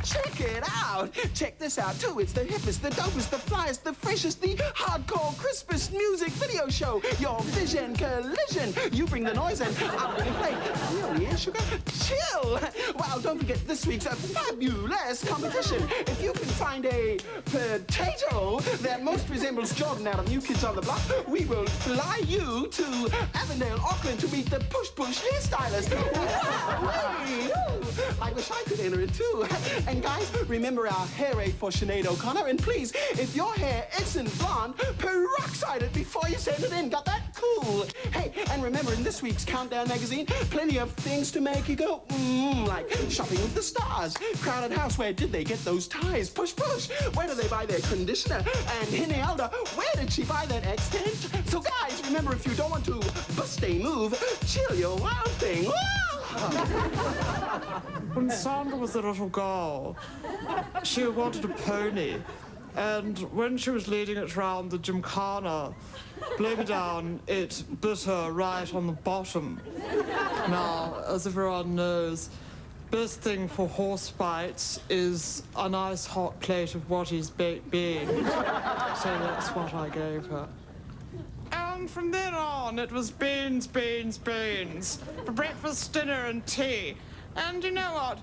check it out. Check this out, too. It's the hippest, the dopest, the flyest, the freshest, the hardcore, crispest music video show. Your vision collision. You bring the noise and I'll bring the play. Really, eh, sugar? Chill. Well, don't forget this week's fabulous competition. If you can find a potato that most resembles Jordan out of New Kids on the Block, we will fly you to Avondale, Auckland to meet the push hairstylist. I wish I could enter it too. And guys, remember our hair aid for Sinead O'Connor. And please, if your hair isn't blonde, peroxide it before you send it in. Got that? Cool. Hey, and remember in this week's Countdown magazine, plenty of things to make you go, like Shopping with the Stars, Crowded House, where did they get those ties? Push, where do they buy their conditioner? And Henny Elder, where did she buy that extent? So guys, remember, if you don't want to bust a move, chill your wild thing. When Sandra was a little girl, she wanted a pony. And when she was leading it round the gymkhana, blow me down, it bit her right on the bottom. Now, as everyone knows, best thing for horse bites is a nice hot plate of Wattie's baked beans. So that's what I gave her. And from then on, it was beans for breakfast, dinner, and tea. And you know what?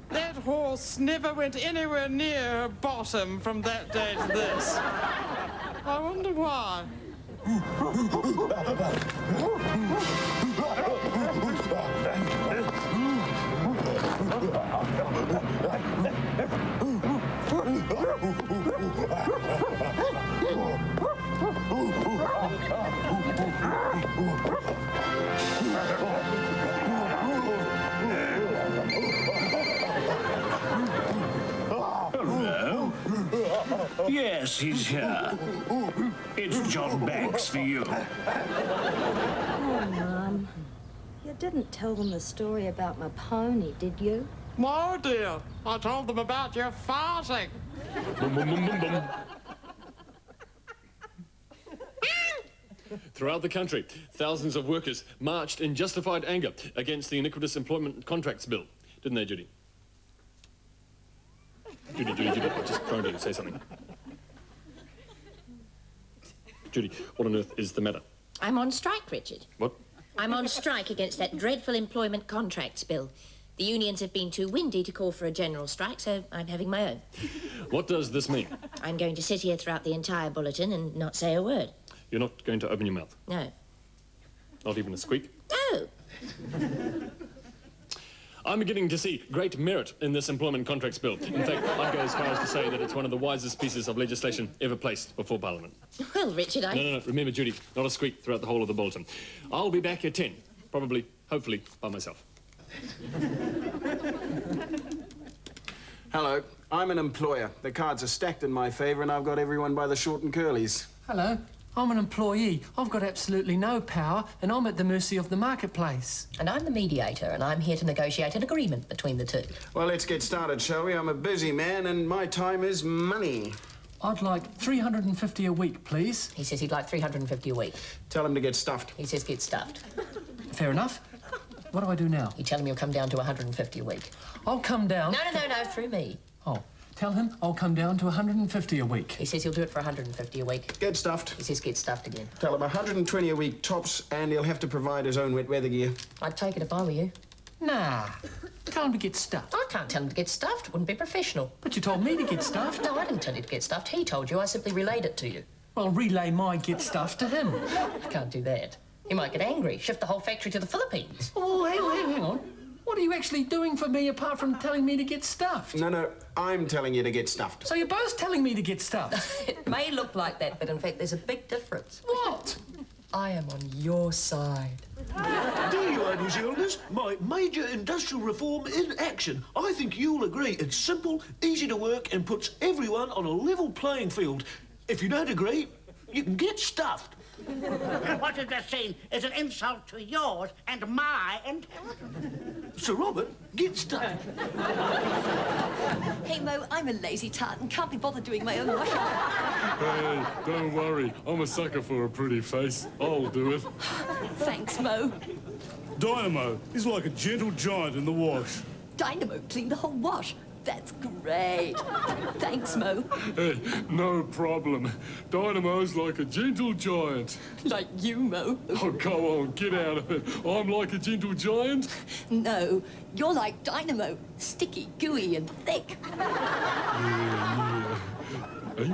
That horse never went anywhere near her bottom from that day to this. I wonder why. Yes, he's here. It's John Banks for you. Oh, Mum. You didn't tell them the story about my pony, did you? No, dear. I told them about your farting. Boom, boom, boom, boom, boom. Throughout the country, thousands of workers marched in justified anger against the iniquitous employment contracts bill. Didn't they, Judy? Judy, I just phoned you to say something. Judy, what on earth is the matter? I'm on strike, Richard. What? I'm on strike against that dreadful employment contracts bill. The unions have been too windy to call for a general strike, so I'm having my own. What does this mean? I'm going to sit here throughout the entire bulletin and not say a word. You're not going to open your mouth? No. Not even a squeak? No. I'm beginning to see great merit in this employment contracts bill. In fact, I'd go as far as to say that it's one of the wisest pieces of legislation ever placed before Parliament. Well, Richard, No. Remember, Judy, not a squeak throughout the whole of the bulletin. I'll be back at 10. Probably, hopefully, by myself. Hello, I'm an employer. The cards are stacked in my favour and I've got everyone by the short and curlies. Hello, I'm an employee. I've got absolutely no power and I'm at the mercy of the marketplace. And I'm the mediator and I'm here to negotiate an agreement between the two. Well, let's get started, shall we? I'm a busy man and my time is money. I'd like $350 a week, please. He says he'd like $350 a week. Tell him to get stuffed. He says get stuffed. Fair enough. What do I do now? You tell him you'll come down to $150 a week. I'll come down... No, through me. Oh, tell him I'll come down to $150 a week. He says he'll do it for $150 a week. Get stuffed. He says get stuffed again. Tell him 120 a week tops and he'll have to provide his own wet weather gear. I'd take it if I were you. Nah. Tell him to get stuffed. I can't tell him to get stuffed. It wouldn't be professional. But you told me to get stuffed. No, I didn't tell you to get stuffed. He told you. I simply relayed it to you. Well, relay my get stuffed to him. You can't do that. He might get angry, shift the whole factory to the Philippines. Oh, hang on. What are you actually doing for me apart from telling me to get stuffed? No, I'm telling you to get stuffed. So you're both telling me to get stuffed? It may look like that, but in fact there's a big difference. What? I am on your side. There you are, New Zealanders. My major industrial reform in action. I think you'll agree it's simple, easy to work, and puts everyone on a level playing field. If you don't agree, you can get stuffed. What you've just seen is an insult to yours and my intelligence. Sir Robert, get stuffed. Hey, Mo, I'm a lazy tart and can't be bothered doing my own washing. Hey, don't worry. I'm a sucker for a pretty face. I'll do it. Thanks, Mo. Dynamo is like a gentle giant in the wash. Dynamo cleaned the whole wash. That's great. Thanks, Mo. Hey, no problem. Dynamo's like a gentle giant. Like you, Mo. Oh, go on, get out of it. I'm like a gentle giant? No, you're like Dynamo. Sticky, gooey, and thick. Yeah. Hey,